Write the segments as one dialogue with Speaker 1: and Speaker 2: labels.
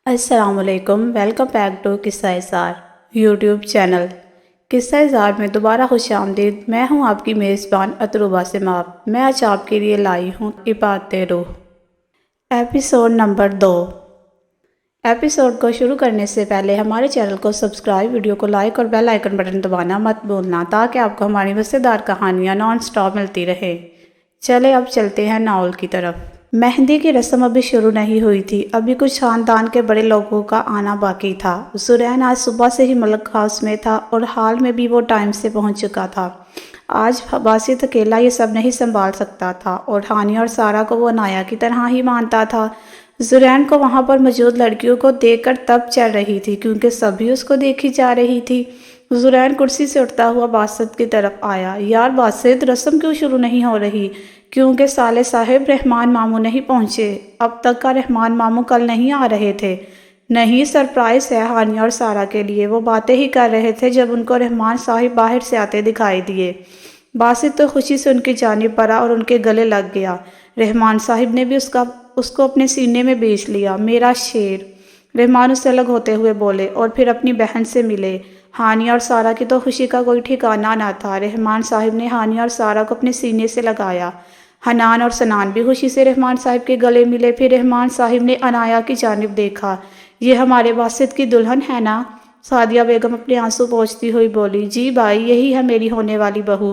Speaker 1: السلام علیکم، welcome back to قصہ اظہار یوٹیوب چینل۔ قصہ اظہار میں دوبارہ خوش آمدید۔ میں ہوں آپ کی میزبان اطروبہ سماپ۔ میں آج آپ کے لیے لائی ہوں عبادت روح ایپیسوڈ نمبر 2۔ ایپیسوڈ کو شروع کرنے سے پہلے ہمارے چینل کو سبسکرائب، ویڈیو کو لائک اور بیل آئیکن بٹن دبانا مت بھولنا تاکہ آپ کو ہماری مزیدار کہانیاں نان سٹاپ ملتی رہے۔ چلے اب چلتے ہیں ناول کی طرف۔ مہندی کی رسم ابھی شروع نہیں ہوئی تھی، ابھی کچھ خاندان کے بڑے لوگوں کا آنا باقی تھا۔ زرین آج صبح سے ہی ملک ہاؤس میں تھا اور حال میں بھی وہ ٹائم سے پہنچ چکا تھا۔ آج باسط اکیلا یہ سب نہیں سنبھال سکتا تھا اور ہانیہ اور سارہ کو وہ عنایا کی طرح ہی مانتا تھا۔ زرین کو وہاں پر موجود لڑکیوں کو دیکھ کر تب چڑھ رہی تھی کیونکہ سبھی اس کو دیکھی جا رہی تھی۔ زرین کرسی سے اٹھتا ہوا باسط کی طرف آیا۔ یار باسط، رسم کیوں شروع نہیں ہو رہی؟ کیونکہ سالے صاحب رحمان ماموں نہیں پہنچے۔ اب تک کا رحمان ماموں کل نہیں آ رہے تھے۔ نہیں، سرپرائز ہے ہانیہ اور سارہ کے لیے۔ وہ باتیں ہی کر رہے تھے جب ان کو رحمان صاحب باہر سے آتے دکھائی دیے۔ باسط تو خوشی سے ان کی جانب بڑھا اور ان کے گلے لگ گیا۔ رحمان صاحب نے بھی اس کو اپنے سینے میں بیچ لیا۔ میرا شیر، رحمان اس سے الگ ہوتے ہوئے بولے اور پھر اپنی بہن سے ملے۔ ہانیہ اور سارہ کی تو خوشی کا کوئی ٹھکانہ نہ تھا۔ رحمان صاحب نے ہانیہ اور سارہ کو اپنے سینے سے لگایا۔ حنان اور سنان بھی خوشی سے رحمان صاحب کے گلے ملے۔ پھر رحمان صاحب نے عنایا کی جانب دیکھا۔ یہ ہمارے باسط کی دلہن ہے نا؟ سعدیہ بیگم اپنے آنسو پوچھتی ہوئی بولی۔ جی بھائی، یہی ہے میری ہونے والی بہو۔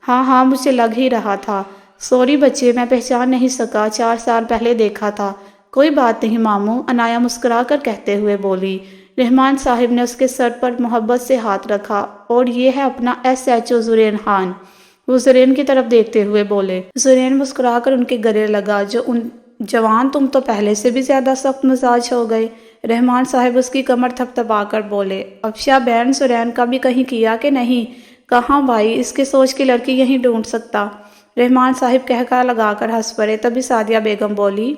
Speaker 1: ہاں مجھے لگ ہی رہا تھا۔ سوری بچے، میں پہچان نہیں سکا، 4 سال پہلے دیکھا تھا۔ کوئی بات نہیں ماموں، عنایا مسکرا کر کہتے ہوئے بولی۔ رحمان صاحب نے اس کے سر پر محبت سے ہاتھ رکھا۔ اور یہ ہے اپنا SHO زرین خان۔ وہ زرین کی طرف دیکھتے ہوئے بولے۔ زرین مسکرا کر ان کے گلے لگا۔ جوان، تم تو پہلے سے بھی زیادہ سخت مزاج ہو گئے۔ رحمان صاحب اس کی کمر تھپتھپا کر بولے۔ افشا بہن، زرین کا بھی کہیں کیا کہ نہیں؟ کہاں بھائی، اس کے سوچ کی لڑکی یہیں ڈھونڈ سکتا۔ رحمان صاحب کہکا لگا کر ہنس پڑے۔ تبھی سعدیہ بیگم بولی،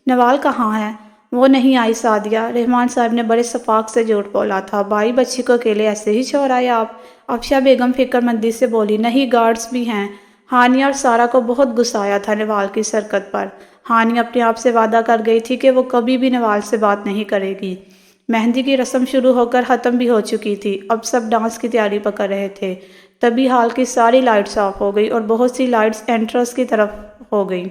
Speaker 1: نوال کہاں ہے؟ وہ نہیں آئی سعدیہ، رحمان صاحب نے بڑے صفاق سے جھوٹ بولا تھا۔ بھائی، بچی کو اکیلے ایسے ہی چھوڑ آئے آپ؟ افشا بیگم فکر مندی سے بولی۔ نہیں، گارڈز بھی ہیں۔ ہانیہ اور سارہ کو بہت غصہ آیا تھا نوال کی حرکت پر۔ ہانیہ اپنے آپ سے وعدہ کر گئی تھی کہ وہ کبھی بھی نوال سے بات نہیں کرے گی۔ مہندی کی رسم شروع ہو کر ختم بھی ہو چکی تھی۔ اب سب ڈانس کی تیاری پکڑ رہے تھے۔ تبھی ہال کی ساری لائٹس آف ہو گئی اور بہت سی لائٹس انٹرنس کی طرف ہو گئی۔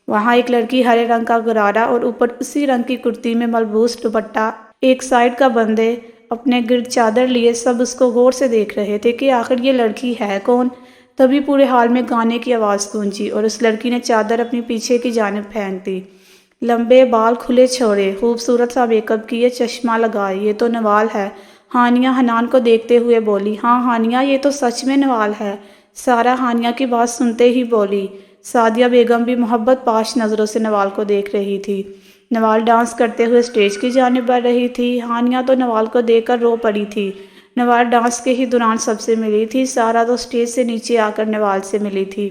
Speaker 1: وہاں ایک لڑکی ہرے رنگ کا غرارہ اور اوپر اسی رنگ کی کرتی میں ملبوس دوپٹہ ایک سائیڈ کا بندے اپنے گرد چادر لیے سب اس کو غور سے دیکھ رہے تھے کہ آخر یہ لڑکی ہے کون۔ تبھی پورے ہال میں گانے کی آواز گونجی اور اس لڑکی نے چادر اپنی پیچھے کی جانب پھینک دی۔ لمبے بال کھلے چھوڑے، خوبصورت سا میک اپ کیے، چشمہ لگائے، یہ تو نوال ہے۔ ہانیہ حنان کو دیکھتے ہوئے بولی۔ ہاں ہانیہ، یہ تو سچ میں نوال ہے۔ سارہ ہانیہ کی بات سنتے ہی بولی۔ سعدیہ بیگم بھی محبت پاش نظروں سے نوال کو دیکھ رہی تھی۔ نوال ڈانس کرتے ہوئے اسٹیج کی جانب بڑھ رہی تھی۔ ہانیہ تو نوال کو دیکھ کر رو پڑی تھی۔ نوال ڈانس کے ہی دوران سب سے ملی تھی۔ سارہ تو اسٹیج سے نیچے آ کر نوال سے ملی تھی۔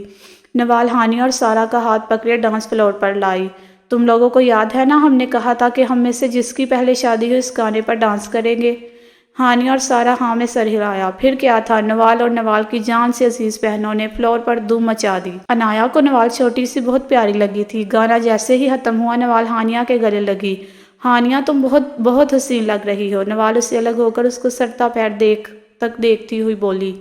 Speaker 1: نوال ہانیہ اور سارہ کا ہاتھ پکڑے ڈانس فلور پر لائی۔ تم لوگوں کو یاد ہے نا، ہم نے کہا تھا کہ ہم میں سے جس کی پہلے شادی ہو اس گانے پر ڈانس کریں گے؟ ہانیہ اور سارہ ہاں میں سر ہلایا۔ پھر کیا تھا، نوال اور نوال کی جان سے عزیز بہنوں نے فلور پر دھوم مچا دی۔ عنایا کو نوال چھوٹی سی بہت پیاری لگی تھی۔ گانا جیسے ہی ختم ہوا نوال ہانیہ کے گلے لگی۔ ہانیہ، تم بہت حسین لگ رہی ہو۔ نوال اس سے الگ ہو کر اس کو سر تا پیر تک دیکھتی ہوئی بولی۔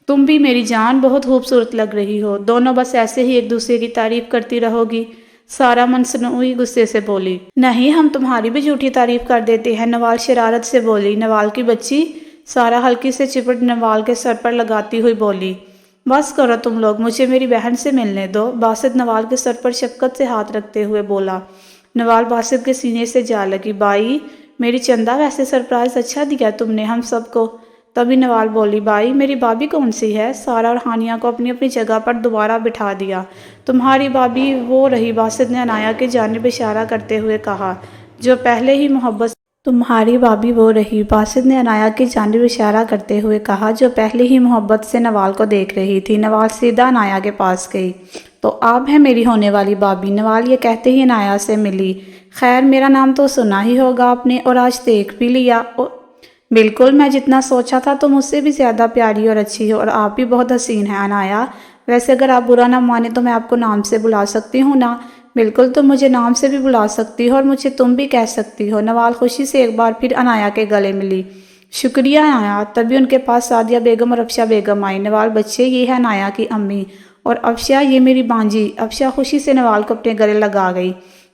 Speaker 1: تم بھی میری جان بہت خوبصورت لگ رہی ہو۔ دونوں بس ایسے ہی ایک دوسرے کی تعریف کرتی رہو گی؟ سارہ مصنوعی غصے سے بولی۔ نہیں، ہم تمہاری بھی جھوٹی تعریف کر دیتے ہیں، نوال شرارت سے بولی۔ نوال کی بچی، سارہ ہلکی سے چپٹ نوال کے سر پر لگاتی ہوئی بولی۔ بس کرو تم لوگ، مجھے میری بہن سے ملنے دو۔ باسط نوال کے سر پر شفقت سے ہاتھ رکھتے ہوئے بولا۔ نوال باسط کے سینے سے جا لگی۔ بھائی میری چندہ، ویسے سرپرائز اچھا دیا تم نے ہم سب کو۔ تبھی نوال بولی۔ بھائی میری بھابھی کون سی ہے؟ سارہ اور ہانیہ کو اپنی اپنی جگہ پر دوبارہ بٹھا دیا۔ تمہاری بھابھی وہ رہی، باسط نے عنایا کی جانب اشارہ کرتے ہوئے کہا، جو پہلے ہی محبت تمہاری بھابھی وہ رہی، باسط نے عنایا کی جانب اشارہ کرتے ہوئے کہا، جو پہلے ہی محبت سے نوال کو دیکھ رہی تھی۔ نوال سیدھا عنایا کے پاس گئی۔ تو آپ ہیں میری ہونے والی بھابھی؟ نوال یہ کہتے ہی عنایا سے ملی۔ خیر، میرا نام تو سنا ہی ہوگا آپ نے اور آج دیکھ بھی لیا۔ بالکل، میں جتنا سوچا تھا تم اس سے بھی زیادہ پیاری اور اچھی ہو اور آپ بھی بہت حسین ہیں عنایا۔ ویسے اگر آپ برا نہ مانے تو میں آپ کو نام سے بلا سکتی ہوں نا؟ بالکل، تم مجھے نام سے بھی بلا سکتی ہو اور مجھے تم بھی کہہ سکتی ہو۔ نوال خوشی سے ایک بار پھر عنایا کے گلے ملی۔ شکریہ عنایا۔ تبھی ان کے پاس سعدیہ بیگم اور افشا بیگم آئی۔ نوال بچے، یہ ہے عنایا کی امی، اور افشا یہ میری بانجی۔ افشا خوشی سے نوال کو اپنے گلے لگا گئی۔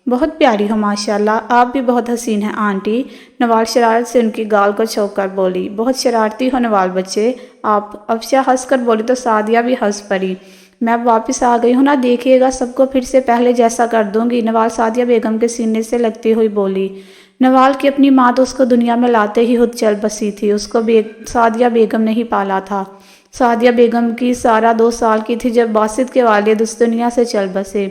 Speaker 1: بہت پیاری ہو ماشاءاللہ، آپ بھی بہت حسین ہیں آنٹی۔ نوال شرارت سے ان کی گال کو چھو کر بولی۔ بہت شرارتی ہو نوال بچے آپ۔ افشا ہنس کر بولی تو سعدیہ بھی ہنس پڑی۔ میں اب واپس آ گئی ہوں نا، دیکھیے گا سب کو پھر سے پہلے جیسا کر دوں گی، نوال سعدیہ بیگم کے سینے سے لگتی ہوئی بولی۔ نوال کی اپنی ماں تو اس کو دنیا میں لاتے ہی خود چل بسی تھی، اس کو سعدیہ بیگم نے ہی پالا تھا۔ سعدیہ بیگم کی سارا 2 سال کی تھی جب باسط کے والد اس دنیا سے چل بسے۔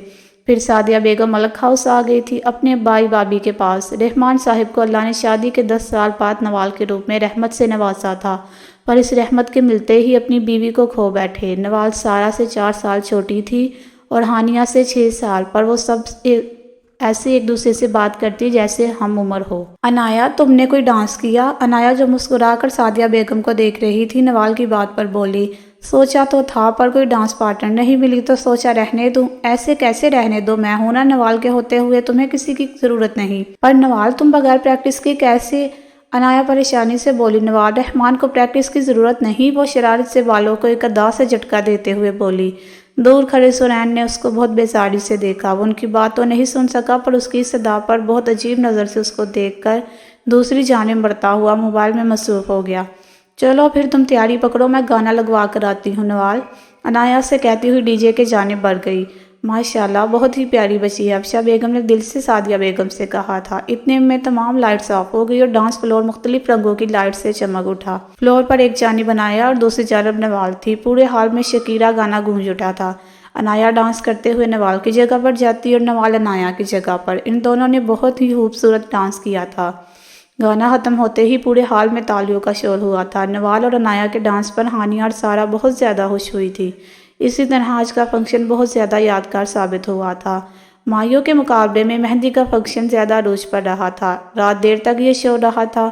Speaker 1: پھر سعدیہ بیگم ملک ہاؤس آ گئی تھی اپنے بائی بابی کے پاس۔ رحمان صاحب کو اللہ نے شادی کے 10 سال بعد نوال کے روپ میں رحمت سے نوازا تھا، پر اس رحمت کے ملتے ہی اپنی بیوی کو کھو بیٹھے۔ نوال سارا سے 4 سال چھوٹی تھی اور ہانیہ سے 6 سال، پر وہ سب ایسے ایک دوسرے سے بات کرتی جیسے ہم عمر ہو۔ عنایا تم نے کوئی ڈانس کیا؟ عنایا جو مسکرا کر سعدیہ بیگم کو دیکھ رہی تھی نوال کی بات پر بولی۔ سوچا تو تھا پر کوئی ڈانس پارٹنر نہیں ملی تو سوچا رہنے دوں۔ ایسے کیسے رہنے دو، میں ہوں نا نوال کے ہوتے ہوئے تمہیں کسی کی ضرورت نہیں۔ پر نوال تم بغیر پریکٹس کے کیسے؟ عنایا پریشانی سے بولی۔ نوال رحمان کو پریکٹس کی ضرورت نہیں، وہ شرارت سے بالوں کو ایک ادا سے جھٹکا دیتے ہوئے بولی۔ دور کھڑے سرین نے اس کو بہت بیزاری سے دیکھا۔ وہ ان کی بات تو نہیں سن سکا پر اس کی صدا پر بہت عجیب نظر سے اس کو دیکھ کر دوسری جانب بڑھتا ہوا موبائل میں مصروف ہو گیا۔ چلو پھر تم تیاری پکڑو، میں گانا لگوا کر آتی ہوں نوال، عنایا سے کہتی ہوئی ڈی جے کے جانب بڑھ گئی۔ ماشاءاللہ بہت ہی پیاری بچی ہے، افشا بیگم نے دل سے سعدیہ بیگم سے کہا تھا۔ اتنے میں تمام لائٹس آف ہو گئی اور ڈانس فلور مختلف رنگوں کی لائٹ سے چمک اٹھا۔ فلور پر ایک جانب عنایا اور دوسری جانب نوال تھی۔ پورے ہال میں شکیرا گانا گونج اٹھا تھا۔ عنایا ڈانس کرتے ہوئے نوال کی جگہ پر جاتی اور نوال عنایا کی جگہ پر۔ ان دونوں نے بہت ہی خوبصورت ڈانس کیا تھا۔ گانا ختم ہوتے ہی پورے ہال میں تالیوں کا شور ہوا تھا۔ نوال اور عنایا کے ڈانس پر ہانیہ اور سارا بہت زیادہ خوش ہوئی تھی۔ اسی طرح آج کا فنکشن بہت زیادہ یادگار ثابت ہوا تھا۔ مائیوں کے مقابلے میں مہندی کا فنکشن زیادہ عروج پر رہا تھا۔ رات دیر تک یہ شو رہا تھا۔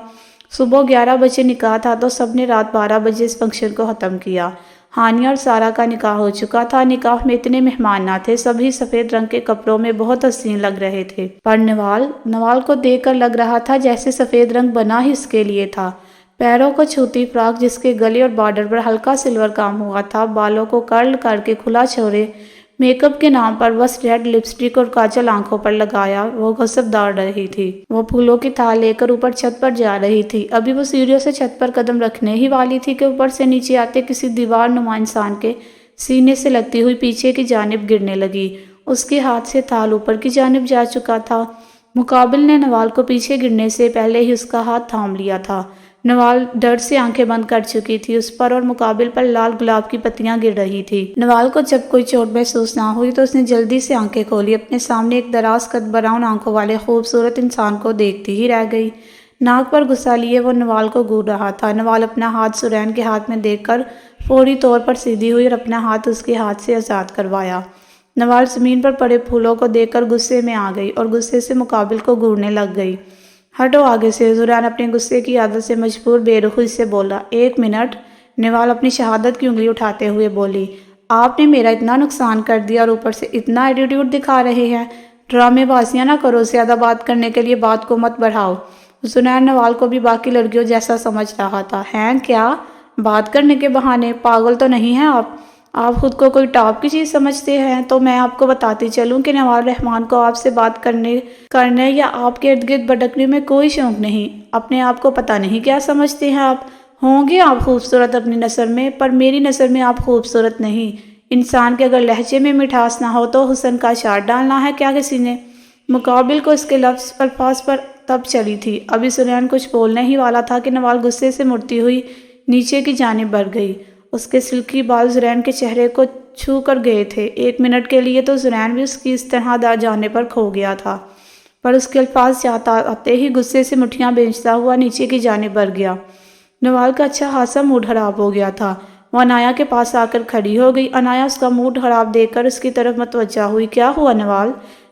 Speaker 1: صبح 11 بجے نکاح تھا تو سب نے رات 12 بجے اس فنکشن کو ختم کیا۔ ہانیہ اور سارا کا نکاح ہو چکا تھا۔ نکاح میں اتنے مہمان نہ تھے، سبھی سفید رنگ کے کپڑوں میں بہت حسین لگ رہے تھے، پر نوال کو دیکھ کر لگ رہا تھا جیسے سفید رنگ بنا ہی اس کے لیے تھا۔ پیروں کو چھوتی فراک جس کے گلے اور بارڈر پر ہلکا سلور کام ہوا تھا، بالوں کو کرل کر کے کھلا چھوڑے، میک اپ کے نام پر بس ریڈ لپسٹک اور کاجل آنکھوں پر لگایا وہ غضب دار رہی تھی۔ وہ پھولوں کی تھال لے کر اوپر چھت پر جا رہی تھی۔ ابھی وہ سیڑھیوں سے چھت پر قدم رکھنے ہی والی تھی کہ اوپر سے نیچے آتے کسی دیوار نما انسان کے سینے سے لگتی ہوئی پیچھے کی جانب گرنے لگی۔ اس کے ہاتھ سے تھال اوپر کی جانب جا چکا تھا۔ مقابل نے نوال کو پیچھے گرنے سے پہلے ہی اس کا ہاتھ تھام لیا تھا۔ نوال ڈر سے آنکھیں بند کر چکی تھی۔ اس پر اور مقابل پر لال گلاب کی پتیاں گر رہی تھی۔ نوال کو جب کوئی چوٹ محسوس نہ ہوئی تو اس نے جلدی سے آنکھیں کھولی۔ اپنے سامنے ایک دراز قد براؤن آنکھوں والے خوبصورت انسان کو دیکھتی ہی رہ گئی۔ ناک پر غصہ لیے وہ نوال کو گھور رہا تھا۔ نوال اپنا ہاتھ سرین کے ہاتھ میں دیکھ کر فوری طور پر سیدھی ہوئی اور اپنا ہاتھ اس کے ہاتھ سے آزاد کروایا۔ نوال زمین پر پڑے پھولوں کو دیکھ کر غصے میں آ گئی اور غصے سے مقابل کو گھورنے لگ گئی۔ ہٹو آگے سے، زرین اپنے غصے کی عادت سے مجبور بے رخی سے بولا۔ 1 منٹ، نوال اپنی شہادت کی انگلی اٹھاتے ہوئے بولی۔ آپ نے میرا اتنا نقصان کر دیا اور اوپر سے اتنا ایٹیٹیوڈ دکھا رہے ہیں۔ ڈرامے بازیاں نہ کرو، زیادہ بات کرنے کے لیے بات کو مت بڑھاؤ۔ زرین نوال کو بھی باقی لڑکیوں جیسا سمجھ رہا تھا۔ ہیں کیا بات کرنے کے بہانے؟ پاگل تو نہیں ہیں آپ خود کو کوئی ٹاپ کی چیز سمجھتے ہیں؟ تو میں آپ کو بتاتی چلوں کہ نوال رحمان کو آپ سے بات کرنے یا آپ کے ارد گرد بھٹکنے میں کوئی شوق نہیں۔ اپنے آپ کو پتہ نہیں کیا سمجھتے ہیں آپ۔ ہوں گے آپ خوبصورت اپنی نظر میں، پر میری نظر میں آپ خوبصورت نہیں۔ انسان کے اگر لہجے میں مٹھاس نہ ہو تو حسن کا اشار ڈالنا ہے کیا کسی نے؟ مقابل کو اس کے الفاظ پر تب چلی تھی۔ ابھی سرین کچھ بولنے ہی والا تھا کہ نوال غصے سے مڑتی ہوئی نیچے کی جانب بڑھ گئی۔ اس کے سلکی بال زرین کے چہرے کو چھو کر گئے تھے۔ 1 منٹ کے لیے تو زرین بھی اس کی اس طرح جانے پر کھو گیا تھا، پر اس کے الفاظ آتے ہی غصے سے مٹھیاں بھینچتا ہوا نیچے کی جانب بڑھ گیا۔ نوال کا اچھا خاصا موڈ خراب ہو گیا تھا۔ وہ عنایا کے پاس آ کر کھڑی ہو گئی۔ عنایا اس کا موڈ خراب دیکھ کر اس کی طرف متوجہ ہوئی۔ کیا ہوا نوال؟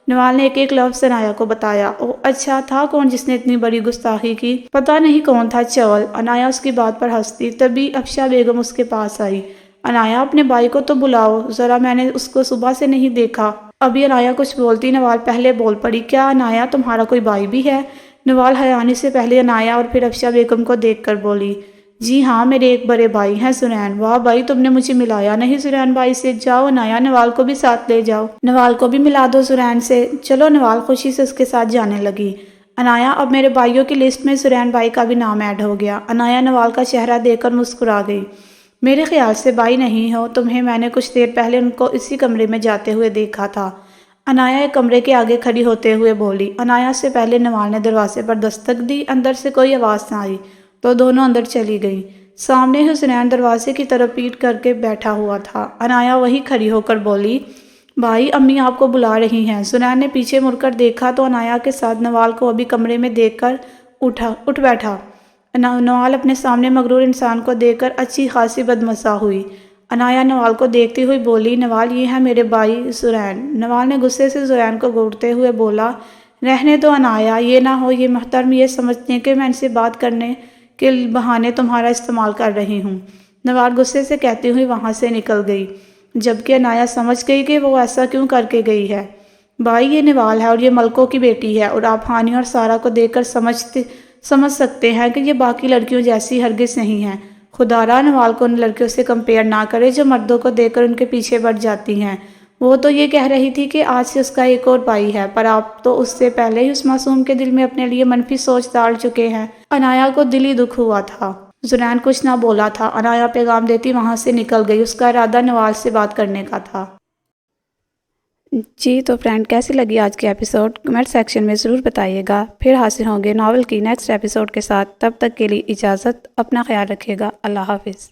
Speaker 1: نوال نے ایک لفظ عنایا کو بتایا۔ او اچھا، تھا کون جس نے اتنی بڑی گستاخی کی؟ پتہ نہیں کون تھا، چول۔ عنایا اس کی بات پر ہنستی۔ تبھی افشا بیگم اس کے پاس آئی۔ عنایا اپنے بھائی کو تو بلاؤ ذرا، میں نے اس کو صبح سے نہیں دیکھا۔ ابھی عنایا کچھ بولتی نوال پہلے بول پڑی، کیا عنایا تمہارا کوئی بھائی بھی ہے؟ نوال حیرانی سے پہلے عنایا اور پھر افشا بیگم کو دیکھ کر بولی، جی ہاں میرے ایک بڑے بھائی ہیں زرین۔ واہ بھائی، تم نے مجھے ملایا نہیں زرین بھائی سے، جاؤ عنایا نوال کو بھی ساتھ لے جاؤ، نوال کو بھی ملا دو زرین سے۔ چلو نوال خوشی سے اس کے ساتھ جانے لگی۔ عنایا اب میرے بھائیوں کی لسٹ میں زرین بھائی کا بھی نام ایڈ ہو گیا۔ عنایا نوال کا چہرہ دیکھ کر مسکرا گئی، میرے خیال سے بھائی نہیں ہو تمہیں، میں نے کچھ دیر پہلے ان کو اسی کمرے میں جاتے ہوئے دیکھا تھا۔ عنایا ایک کمرے کے آگے کھڑی ہوتے ہوئے بولی۔ عنایا سے پہلے نوال نے دروازے پر دستک دی، اندر سے کوئی آواز نہ آئی تو دونوں اندر چلی گئیں۔ سامنے ہی حسنین دروازے کی طرف پیٹ کر کے بیٹھا ہوا تھا۔ عنایا وہیں کھڑی ہو کر بولی، بھائی امی آپ کو بلا رہی ہیں۔ حسنین نے پیچھے مڑ کر دیکھا تو عنایا کے ساتھ نوال کو ابھی کمرے میں دیکھ کر اٹھ بیٹھا۔ نوال اپنے سامنے مغرور انسان کو دیکھ کر اچھی خاصی بدمزہ ہوئی۔ عنایا نوال کو دیکھتی ہوئی بولی، نوال یہ ہے میرے بھائی زرین۔ نوال نے غصے سے زرین کو گھورتے ہوئے بولا، رہنے دو عنایا، یہ نہ ہو یہ محترم یہ سمجھتے کہ میں ان سے بات کرنے کے بہانے تمہارا استعمال کر رہی ہوں۔ نوال غصے سے کہتی ہوئی وہاں سے نکل گئی، جبکہ عنایا سمجھ گئی کہ وہ ایسا کیوں کر کے گئی ہے۔ بھائی یہ نوال ہے اور یہ ملکوں کی بیٹی ہے، اور آپ ہانی اور سارا کو دیکھ کر سمجھ سکتے ہیں کہ یہ باقی لڑکیوں جیسی ہرگز نہیں ہیں۔ خدا را نوال کو ان لڑکیوں سے کمپیئر نہ کرے جو مردوں کو دیکھ کر ان کے پیچھے بڑھ جاتی ہیں۔ وہ تو یہ کہہ رہی تھی کہ آج سے اس کا ایک اور بھائی ہے، پر آپ تو اس سے پہلے ہی اس معصوم کے دل میں اپنے لیے منفی سوچ ڈال چکے ہیں۔ عنایا کو دلی دکھ ہوا تھا۔ زرین کچھ نہ بولا تھا۔ عنایا پیغام دیتی وہاں سے نکل گئی، اس کا ارادہ نوال سے بات کرنے کا تھا۔ جی تو فرینڈ، کیسی لگی آج کی ایپیسوڈ؟ کمنٹ سیکشن میں ضرور بتائیے گا۔ پھر حاضر ہوں گے ناول کی نیکسٹ ایپیسوڈ کے ساتھ، تب تک کے لیے اجازت، اپنا خیال رکھیے گا۔ اللہ حافظ۔